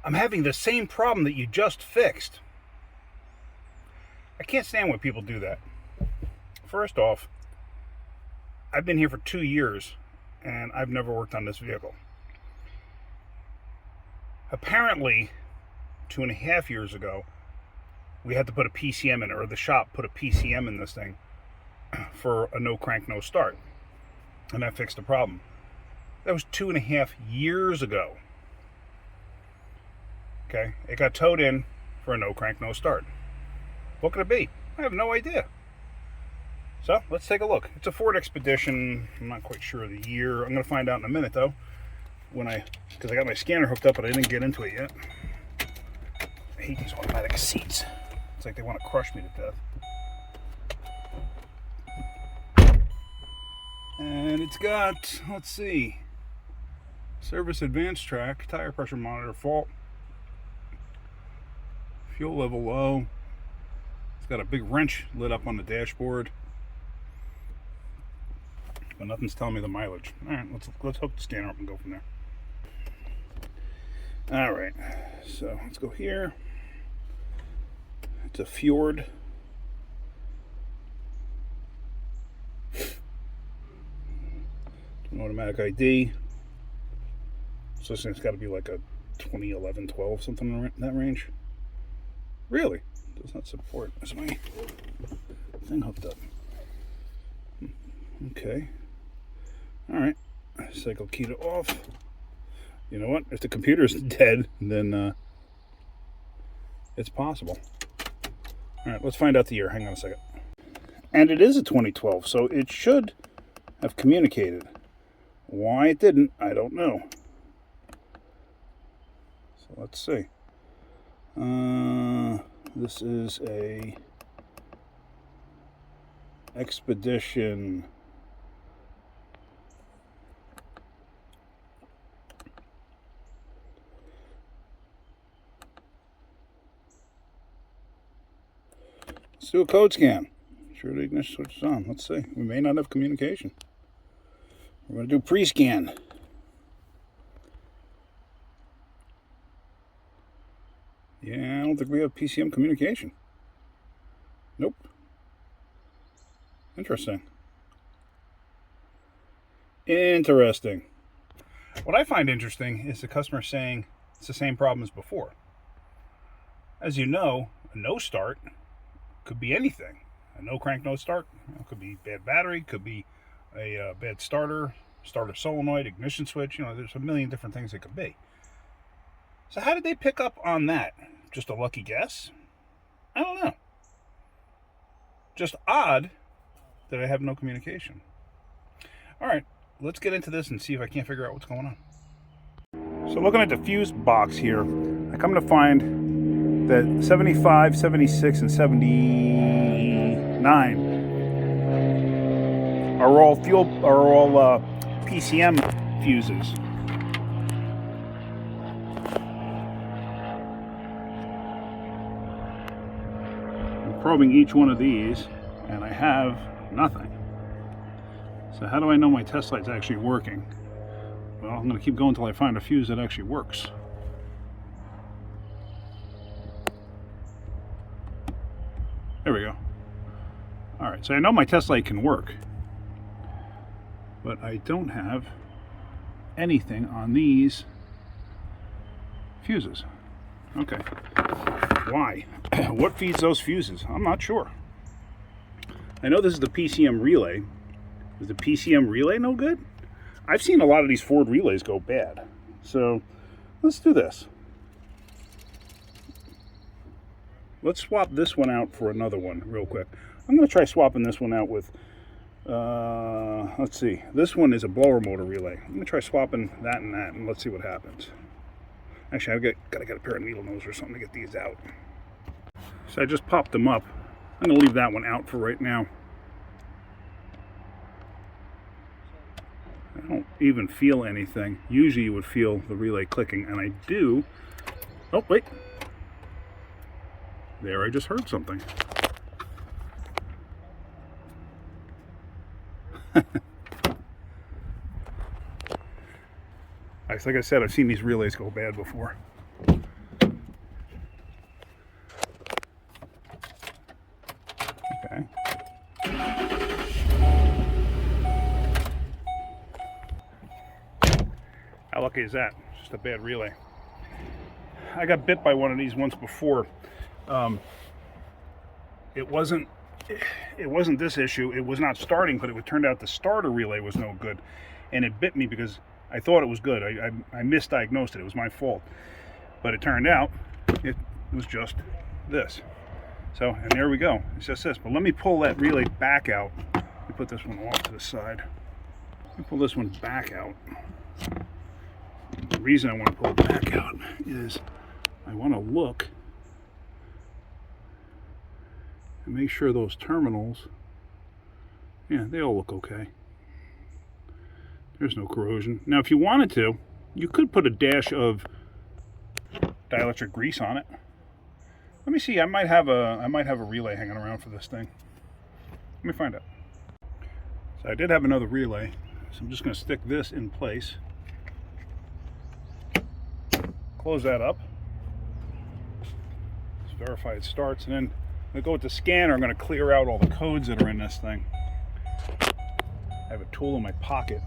I'm having the same problem that you just fixed. I can't stand when people do that. First off, I've been here for 2 years and I've never worked on this vehicle. Apparently, 2.5 years ago, we had to put a PCM in it, or the shop put a PCM in this thing for a no crank, no start. And that fixed the problem. That was 2.5 years ago. Okay, it got towed in for a no crank, no start. What could it be? I have no idea. So let's take a look. It's a Ford Expedition. I'm not quite sure of the year. I'm going to find out in a minute though. Because I got my scanner hooked up, but I didn't get into it yet. I hate these automatic seats. It's like they want to crush me to death. And it's got, let's see, service advanced track, tire pressure monitor, fault, fuel level low. It's got a big wrench lit up on the dashboard, but nothing's telling me the mileage. All right, let's hook the scanner up and go from there. All right, so let's go here. It's a Fjord. An automatic ID. So this thing's got to be like a 2011, 12, something in that range. Really? Does not support. Is my thing hooked up? Okay. All right. Cycle key to off. You know what? If the computer's dead, then it's possible. All right, let's find out the year. Hang on a second. And it is a 2012, so it should have communicated. Why it didn't, I don't know. So let's see. This is a Expedition. Let's do a code scan. Sure the ignition switch is on. Let's see. We may not have communication. We're going to do pre-scan. Yeah, I don't think we have PCM communication. Nope. Interesting. Interesting. What I find interesting is the customer saying it's the same problem as before. As you know, a no start could be anything. A no crank, no start. Could be bad battery, could be a bad starter solenoid, ignition switch. There's a million different things it could be. So how did they pick up on that? Just a lucky guess? I don't know. Just odd that I have no communication. All right, let's get into this and see if I can't figure out what's going on. So looking at the fuse box here, I come to find that 75, 76, and 79 are all PCM fuses. I'm probing each one of these, and I have nothing. So how do I know my test light's actually working? Well, I'm going to keep going until I find a fuse that actually works. There we go. All right, so I know my test light can work, but I don't have anything on these fuses. Okay. Why? What feeds those fuses? I'm not sure. I know this is the PCM relay. Is the PCM relay no good? I've seen a lot of these Ford relays go bad. So let's do this. Let's swap this one out for another one real quick. I'm going to try swapping this one out with, let's see. This one is a blower motor relay. I'm going to try swapping that and let's see what happens. Actually, I've got to get a pair of needle nose or something to get these out. So I just popped them up. I'm going to leave that one out for right now. I don't even feel anything. Usually you would feel the relay clicking, and I do. Oh, wait. There, I just heard something. Like I said, I've seen these relays go bad before. Okay. How lucky is that? Just a bad relay. I got bit by one of these once before. It wasn't this issue. It was not starting, but it turned out the starter relay was no good, and it bit me because I thought it was good. I misdiagnosed it. It was my fault, but it turned out it was just this. So, and there we go. It's just this. But let me pull that relay back out. Let me put this one off to the side. Let me pull this one back out. The reason I want to pull it back out is I want to look and make sure those terminals, yeah, they all look okay. There's no corrosion. Now, if you wanted to, you could put a dash of dielectric grease on it. Let me see. I might have a relay hanging around for this thing. Let me find out. So I did have another relay, so I'm just going to stick this in place. Close that up. Just verify it starts, and then I'm going to go with the scanner. I'm going to clear out all the codes that are in this thing. I have a tool in my pocket.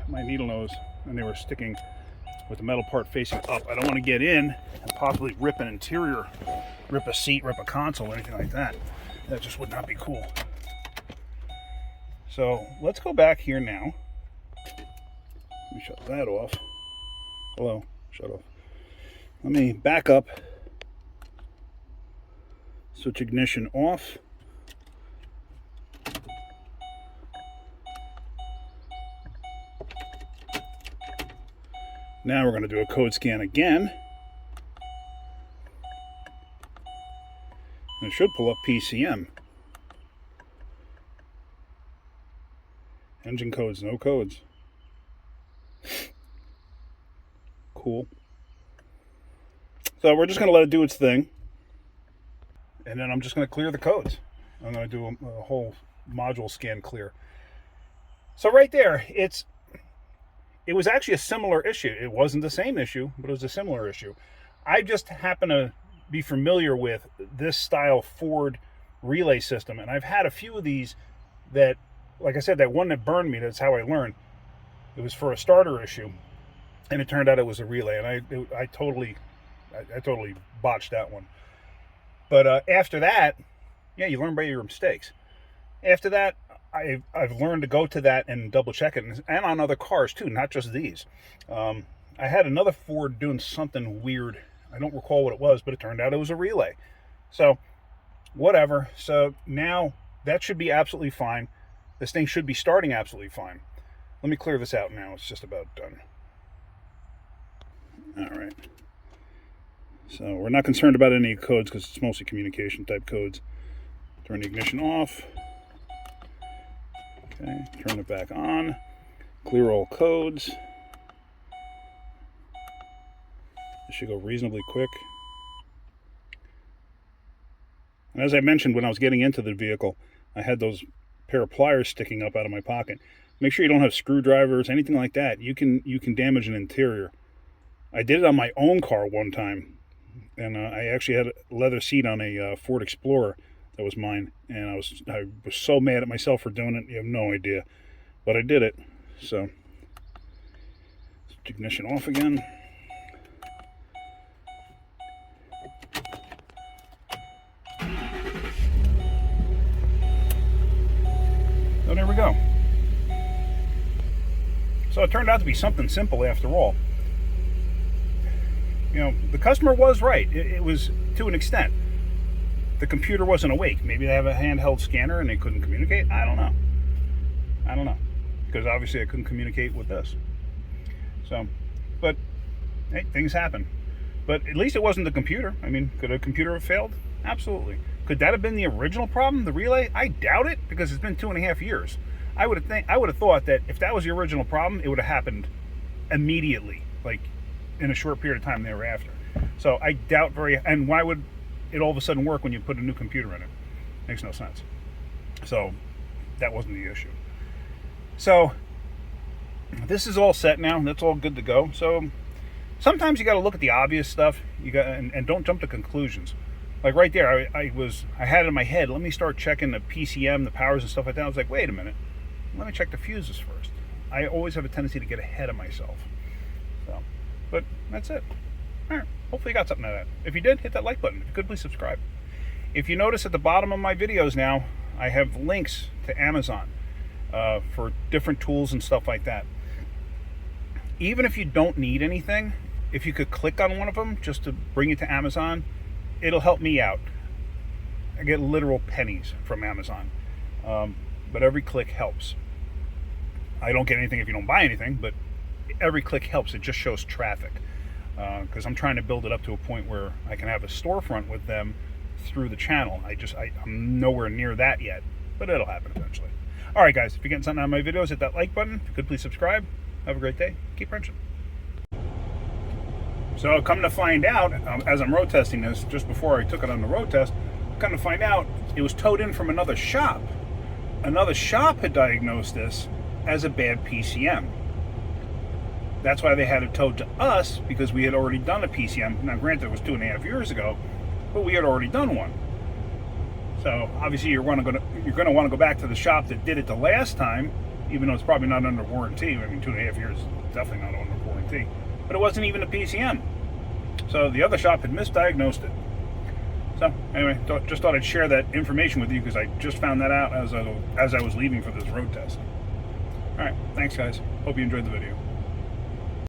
My needle nose, and they were sticking with the metal part facing up. I don't want to get in and possibly rip an interior, rip a seat, rip a console, anything like that. That just would not be cool. So let's go back here now. Let me shut that off. Hello, shut off. Let me back up. Switch ignition off. Now we're going to do a code scan again. And it should pull up PCM. Engine codes, no codes. Cool. So we're just going to let it do its thing. And then I'm just going to clear the codes. I'm going to do a whole module scan clear. So right there, it was actually a similar issue. It wasn't the same issue, but it was a similar issue. I just happen to be familiar with this style Ford relay system, and I've had a few of these that, like I said, that one that burned me, that's how I learned. It was for a starter issue, and it turned out it was a relay, and I totally botched that one. But after that, yeah, you learn by your mistakes. After that, I've learned to go to that and double check it, and on other cars too, not just these. I had another Ford doing something weird. I don't recall what it was, but it turned out it was a relay. So, whatever. So now that should be absolutely fine. This thing should be starting absolutely fine. Let me clear this out now. It's just about done. All right. So we're not concerned about any codes because it's mostly communication type codes. Turn the ignition off. Okay, turn it back on. Clear all codes. This should go reasonably quick. And as I mentioned when I was getting into the vehicle, I had those pair of pliers sticking up out of my pocket. Make sure you don't have screwdrivers, anything like that. You can damage an interior. I did it on my own car one time, and I actually had a leather seat on a Ford Explorer that was mine, and I was so mad at myself for doing it. You have no idea, but I did it. So, ignition off again. So there we go. So it turned out to be something simple after all. You know, the customer was right. It was to an extent. The computer wasn't awake. Maybe they have a handheld scanner and they couldn't communicate. I don't know. Because obviously I couldn't communicate with this. So, but hey, things happen. But at least it wasn't the computer. I mean, could a computer have failed? Absolutely. Could that have been the original problem, the relay? I doubt it, because it's been 2.5 years. I would have thought that if that was the original problem, it would have happened immediately, like in a short period of time thereafter. So I doubt and why would it all of a sudden work when you put a new computer in it? Makes no sense. So that wasn't the issue. So this is all set now. That's all good to go. So sometimes you got to look at the obvious stuff. And don't jump to conclusions. Like right there, I had it in my head, let me start checking the PCM, the powers and stuff like that. I was like, wait a minute, let me check the fuses first. I always have a tendency to get ahead of myself. So, but that's it. All right, hopefully you got something out of that. If you did, hit that like button. If you could, please subscribe. If you notice at the bottom of my videos now, I have links to Amazon for different tools and stuff like that. Even if you don't need anything, if you could click on one of them just to bring it to Amazon, it'll help me out. I get literal pennies from Amazon, but every click helps. I don't get anything if you don't buy anything, but every click helps. It just shows traffic, because I'm trying to build it up to a point where I can have a storefront with them through the channel. I'm nowhere near that yet, but it'll happen eventually. All right, guys, if you're getting something out of my videos, hit that like button. If you could, please subscribe. Have a great day. Keep wrenching. So come to find out, as I'm road testing this, just before I took it on the road test, come to find out it was towed in from another shop. Another shop had diagnosed this as a bad PCM. That's why they had it towed to us, because we had already done a PCM. Now, granted, it was 2.5 years ago, but we had already done one. So obviously you're going to want to go back to the shop that did it the last time, even though it's probably not under warranty. I mean, 2.5 years is definitely not under warranty. But it wasn't even a PCM. So the other shop had misdiagnosed it. So anyway, just thought I'd share that information with you, because I just found that out as I was leaving for this road test. All right, thanks guys. Hope you enjoyed the video.